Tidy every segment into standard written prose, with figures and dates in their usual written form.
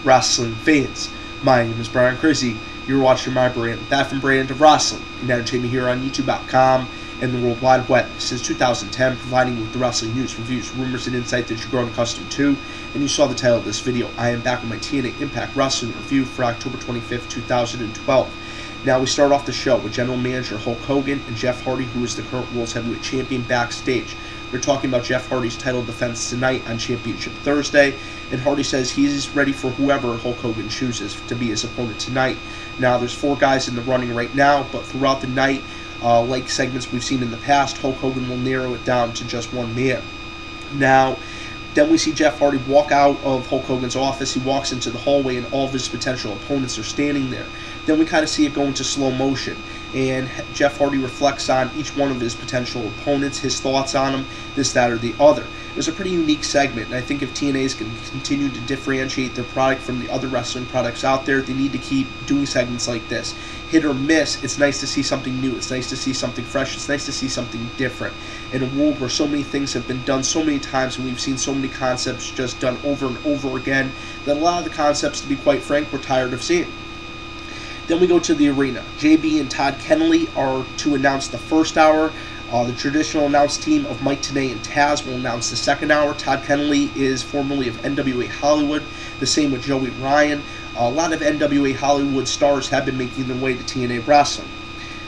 wrestling fans. My name is Brian Crizzy. You're watching my brand, that from brand of wrestling and entertainment here on YouTube.com and the World Wide Web since 2010, providing you with the wrestling news, reviews, rumors, and insight that you're growing accustomed to. And you saw the title of this video. I am back with my TNA Impact Wrestling review for October 25th, 2012. Now we start off the show with General Manager Hulk Hogan and Jeff Hardy, who is the current World's Heavyweight Champion, backstage. They're talking about Jeff Hardy's title defense tonight on Championship Thursday, and Hardy says he's ready for whoever Hulk Hogan chooses to be his opponent tonight. Now, there's 4 guys in the running right now, but throughout the night, like segments we've seen in the past, Hulk Hogan will narrow it down to just one man. Now, then we see Jeff Hardy walk out of Hulk Hogan's office. He walks into the hallway, and all of his potential opponents are standing there. Then we kind of see it go into slow motion, and Jeff Hardy reflects on each one of his potential opponents, his thoughts on them, this, that, or the other. It was a pretty unique segment, and I think if TNA is going to continue to differentiate their product from the other wrestling products out there, they need to keep doing segments like this. Hit or miss, it's nice to see something new, it's nice to see something fresh, it's nice to see something different. In a world where so many things have been done so many times and we've seen so many concepts just done over and over again, that a lot of the concepts, to be quite frank, we're tired of seeing. Then we go to the arena. JB and Todd Keneley are to announce the first hour. The traditional announce team of Mike Tenay and Taz will announce the second hour. Todd Keneley is formerly of NWA Hollywood. The same with Joey Ryan. A lot of NWA Hollywood stars have been making their way to TNA Wrestling.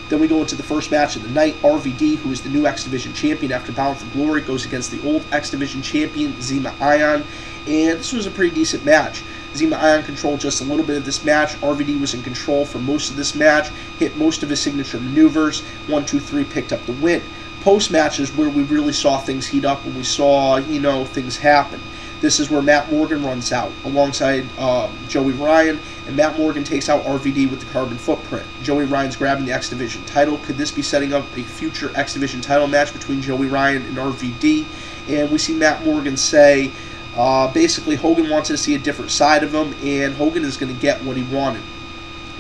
Then we go into the first match of the night. RVD, who is the new X Division champion after Bound for Glory, goes against the old X Division champion, Zema Ion. And this was a pretty decent match. Zema Ion controlled just a little bit of this match. RVD was in control for most of this match, hit most of his signature maneuvers. 1, 2, 3 picked up the win. Post-match is where we really saw things heat up and we saw, things happen. This is where Matt Morgan runs out alongside Joey Ryan, and Matt Morgan takes out RVD with the carbon footprint. Joey Ryan's grabbing the X Division title. Could this be setting up a future X Division title match between Joey Ryan and RVD? And we see Matt Morgan say, basically, Hogan wanted to see a different side of him, and Hogan is going to get what he wanted.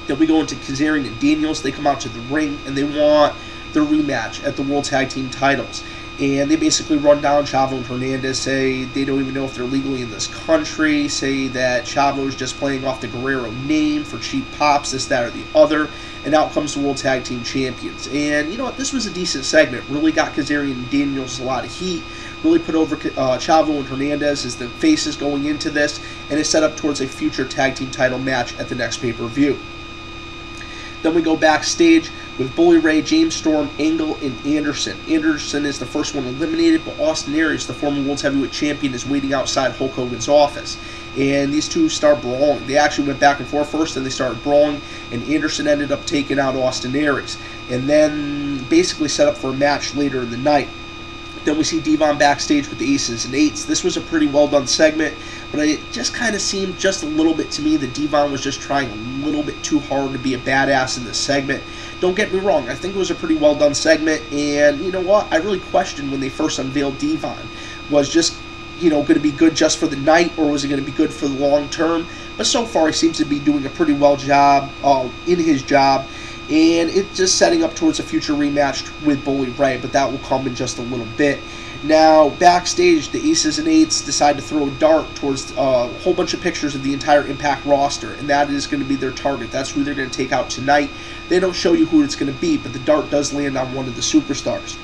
Then we go into Kazarian and Daniels. They come out to the ring, and they want their rematch at the World Tag Team titles. And they basically run down Chavo and Hernandez, say they don't even know if they're legally in this country, say that Chavo is just playing off the Guerrero name for cheap pops, this, that, or the other. And out comes the World Tag Team Champions. And you know what? This was a decent segment. Really got Kazarian and Daniels a lot of heat. Really put over Chavo and Hernandez as the faces going into this, and is set up towards a future tag team title match at the next pay-per-view. Then we go backstage with Bully Ray, James Storm, Angle, and Anderson. Anderson is the first one eliminated, but Austin Aries, the former World Heavyweight Champion, is waiting outside Hulk Hogan's office. And these two start brawling. They actually went back and forth first, then they started brawling, and Anderson ended up taking out Austin Aries. And then basically set up for a match later in the night. Then we see Devon backstage with the Aces and Eights. This was a pretty well done segment, but it just kind of seemed just a little bit to me that Devon was just trying a little bit too hard to be a badass in this segment. Don't get me wrong, I think it was a pretty well done segment, and you know what? I really questioned when they first unveiled Devon. Was just, going to be good just for the night, or was it going to be good for the long term? But so far, he seems to be doing a pretty well job in his job. And it's just setting up towards a future rematch with Bully Ray, but that will come in just a little bit. Now, backstage, the Aces and Eights decide to throw a dart towards a whole bunch of pictures of the entire Impact roster, and that is going to be their target. That's who they're going to take out tonight. They don't show you who it's going to be, but the dart does land on one of the superstars.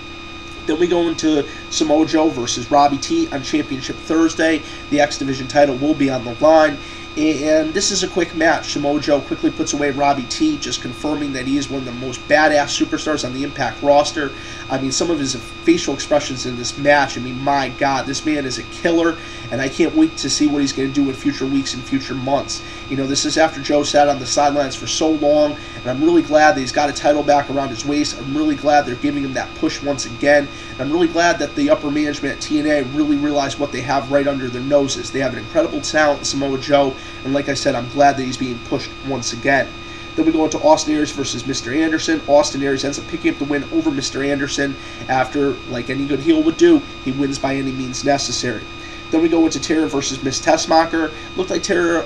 Then we go into Samoa Joe versus Robbie T on Championship Thursday. The X Division title will be on the line. And this is a quick match. Samoa Joe quickly puts away Robbie T, just confirming that he is one of the most badass superstars on the Impact roster. I mean, some of his facial expressions in this match, I mean, my God, this man is a killer, and I can't wait to see what he's going to do in future weeks and future months. This is after Joe sat on the sidelines for so long, and I'm really glad that he's got a title back around his waist. I'm really glad they're giving him that push once again. And I'm really glad that the upper management at TNA really realized what they have right under their noses. They have an incredible talent in Samoa Joe, and like I said, I'm glad that he's being pushed once again. Then we go into Austin Aries versus Mr. Anderson. Austin Aries ends up picking up the win over Mr. Anderson after, like any good heel would do, he wins by any means necessary. Then we go into Tara versus Miss Tessmacher. Looked like Tara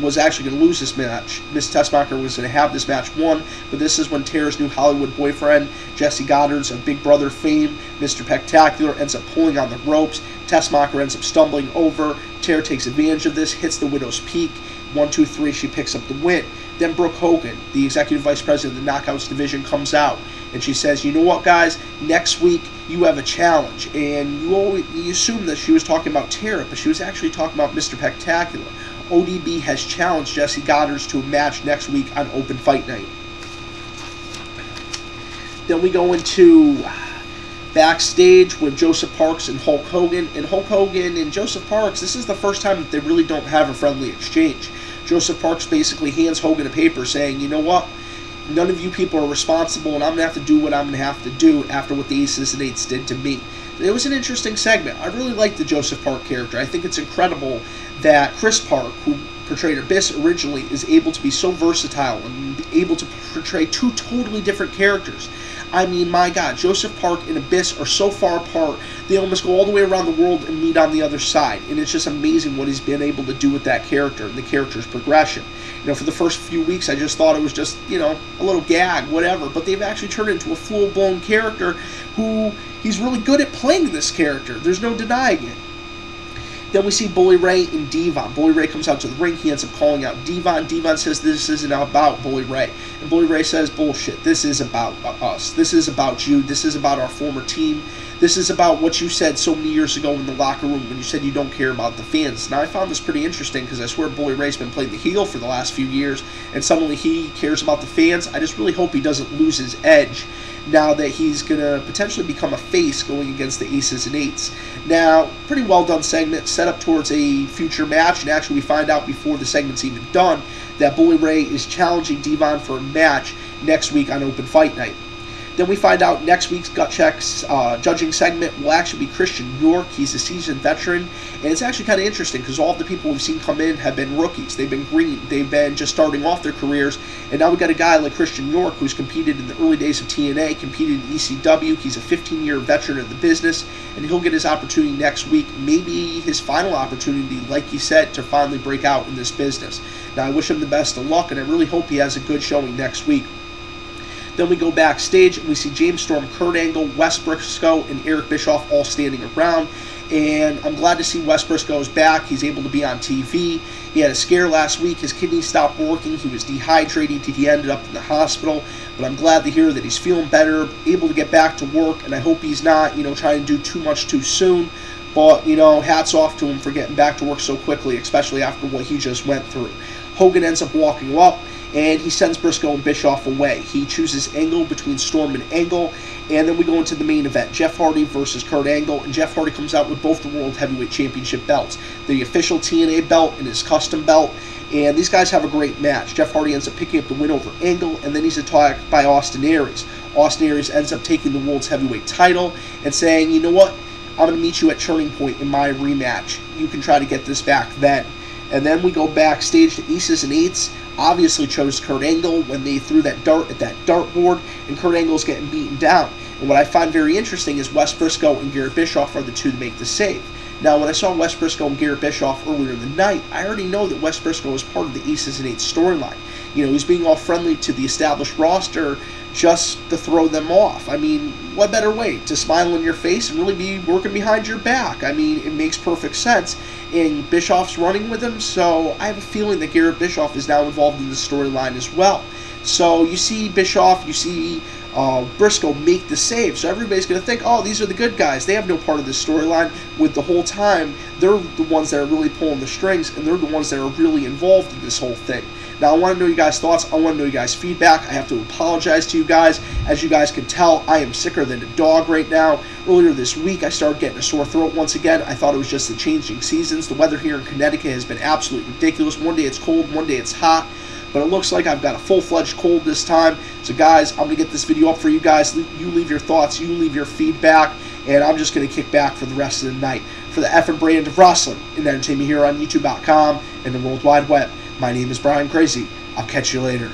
was actually going to lose this match. Miss Tessmacher was going to have this match won, but this is when Tara's new Hollywood boyfriend, Jesse Goddard's of Big Brother fame, Mr. Spectacular, ends up pulling on the ropes. Tessmacher ends up stumbling over. Tara takes advantage of this, hits the Widow's Peak, 1, 2, 3, she picks up the win. Then Brooke Hogan, the executive vice president of the Knockouts division, comes out and she says, you know what, guys, next week you have a challenge. And you assume that she was talking about Tara, but she was actually talking about Mr. Spectacular. ODB has challenged Jesse Goddard to a match next week on Open Fight Night. Then we go into backstage with Joseph Parks and Hulk Hogan. And Hulk Hogan and Joseph Parks, this is the first time that they really don't have a friendly exchange. Joseph Parks basically hands Hogan a paper saying, you know what, none of you people are responsible, and I'm going to have to do what I'm going to have to do after what the Aces and Eights did to me. It was an interesting segment. I really like the Joseph Park character. I think it's incredible that Chris Park, who portrayed Abyss originally, is able to be so versatile and able to portray two totally different characters. I mean, my God, Joseph Park and Abyss are so far apart, they almost go all the way around the world and meet on the other side. And it's just amazing what he's been able to do with that character and the character's progression. You know, for the first few weeks, I just thought it was just, you know, a little gag, whatever. But they've actually turned into a full-blown character who he's really good at playing this character. There's no denying it. Then we see Bully Ray and Devon. Bully Ray comes out to the ring. He ends up calling out Devon. Devon says this isn't about Bully Ray. And Bully Ray says, bullshit. This is about us. This is about you. This is about our former team. This is about what you said so many years ago in the locker room when you said you don't care about the fans. Now, I found this pretty interesting because I swear Bully Ray's been playing the heel for the last few years, and suddenly he cares about the fans. I just really hope he doesn't lose his edge now that he's going to potentially become a face going against the Aces and Eights. Now, pretty well done segment, set up towards a future match, and actually we find out before the segment's even done that Bully Ray is challenging Devon for a match next week on Open Fight Night. Then we find out next week's Gut Check's judging segment will actually be Christian York. He's a seasoned veteran, and it's actually kind of interesting because all of the people we've seen come in have been rookies. They've been green. They've been just starting off their careers, and now we've got a guy like Christian York who's competed in the early days of TNA, competed in ECW. He's a 15-year veteran of the business, and he'll get his opportunity next week, maybe his final opportunity, like he said, to finally break out in this business. Now, I wish him the best of luck, and I really hope he has a good showing next week. Then we go backstage and we see James Storm, Kurt Angle, Wes Briscoe, and Eric Bischoff all standing around. And I'm glad to see Wes Briscoe is back. He's able to be on TV. He had a scare last week. His kidneys stopped working. He was dehydrated. He ended up in the hospital. But I'm glad to hear that he's feeling better, able to get back to work. And I hope he's not, trying to do too much too soon. But, hats off to him for getting back to work so quickly, especially after what he just went through. Hogan ends up walking up, and he sends Briscoe and Bischoff away. He chooses Angle between Storm and Angle, and then we go into the main event, Jeff Hardy versus Kurt Angle, and Jeff Hardy comes out with both the World Heavyweight Championship belts, the official TNA belt and his custom belt, and these guys have a great match. Jeff Hardy ends up picking up the win over Angle, and then he's attacked by Austin Aries. Austin Aries ends up taking the World's Heavyweight title and saying, you know what, I'm going to meet you at Turning Point in my rematch. You can try to get this back then. And then we go backstage to Aces and Eights. Obviously chose Kurt Angle when they threw that dart at that dartboard, and Kurt Angle's getting beaten down. And what I find very interesting is Wes Briscoe and Garrett Bischoff are the two to make the save. Now, when I saw Wes Briscoe and Garrett Bischoff earlier in the night, I already know that Wes Briscoe is part of the Aces and Eights storyline. He's being all friendly to the established roster just to throw them off. I mean, what better way to smile in your face and really be working behind your back? I mean, it makes perfect sense. And Bischoff's running with him, so I have a feeling that Garrett Bischoff is now involved in the storyline as well. So you see Bischoff, you see Briscoe make the save, so everybody's going to think, oh, these are the good guys. They have no part of this storyline, with the whole time they're the ones that are really pulling the strings, and they're the ones that are really involved in this whole thing. Now, I want to know you guys' thoughts. I want to know you guys' feedback. I have to apologize to you guys. As you guys can tell, I am sicker than a dog right now. Earlier this week, I started getting a sore throat once again. I thought it was just the changing seasons. The weather here in Connecticut has been absolutely ridiculous. One day it's cold, one day it's hot. But it looks like I've got a full-fledged cold this time. So, guys, I'm going to get this video up for you guys. You leave your thoughts. You leave your feedback. And I'm just going to kick back for the rest of the night. For the effing brand of wrestling and entertainment here on YouTube.com and the World Wide Web, my name is Brian Crazy. I'll catch you later.